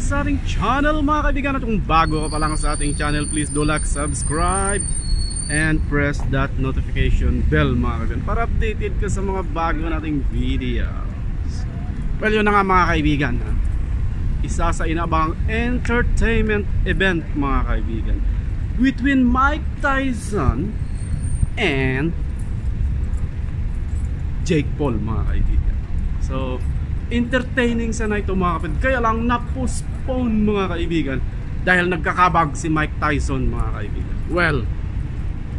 sa ating channel mga kaibigan. At kung bago ka pa lang sa ating channel, please do like, subscribe and press that notification bell mga kaibigan para updated ka sa mga bago nating videos. Well, yun na nga mga kaibigan, isa sa inaabang entertainment event mga kaibigan between Mike Tyson and Jake Paul mga kaibigan. So entertaining sana ito mga kapatid, kaya lang na-postpone mga kaibigan dahil nagkakabag si Mike Tyson mga kaibigan. Well,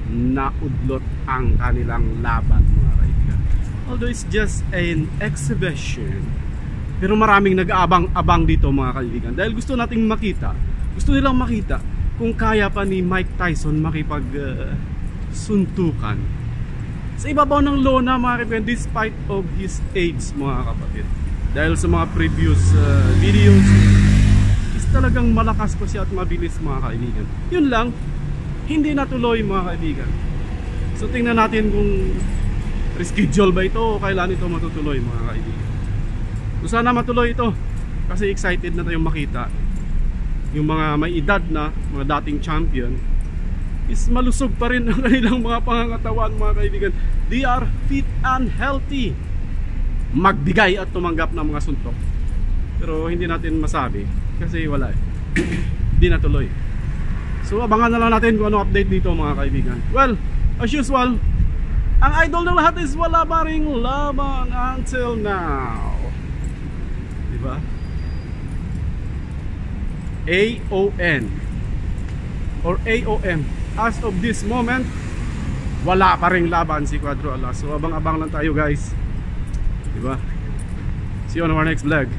naudlot ang kanilang laban mga kaibigan. Although it's just an exhibition, pero maraming nag-aabang-abang dito mga kaibigan dahil gusto nating makita, gusto nilang makita kung kaya pa ni Mike Tyson makipag suntukan sa ibabaw ng lona mga kaibigan despite of his age mga kapatid. Dahil sa mga previous videos is talagang malakas pa siya at mabilis mga kaibigan. Yun lang, hindi natuloy mga kaibigan. So tingnan natin kung reschedule ba ito o kailan ito matutuloy mga kaibigan. So sana matuloy ito kasi excited na tayong makita yung mga may edad na, mga dating champion is malusog pa rin ang kanilang mga pangangatawan mga kaibigan. They are fit and healthy, magbigay at tumanggap ng mga suntok. Pero hindi natin masabi kasi wala hindi natuloy. So abangan na lang natin kung ano update dito mga kaibigan. Well, as usual, ang idol ng lahat is wala pa ring laban until now, diba? AON or AOM, as of this moment wala pa ring laban si Cuadro Alas. So abang-abang lang tayo guys, diba? See you on our next vlog.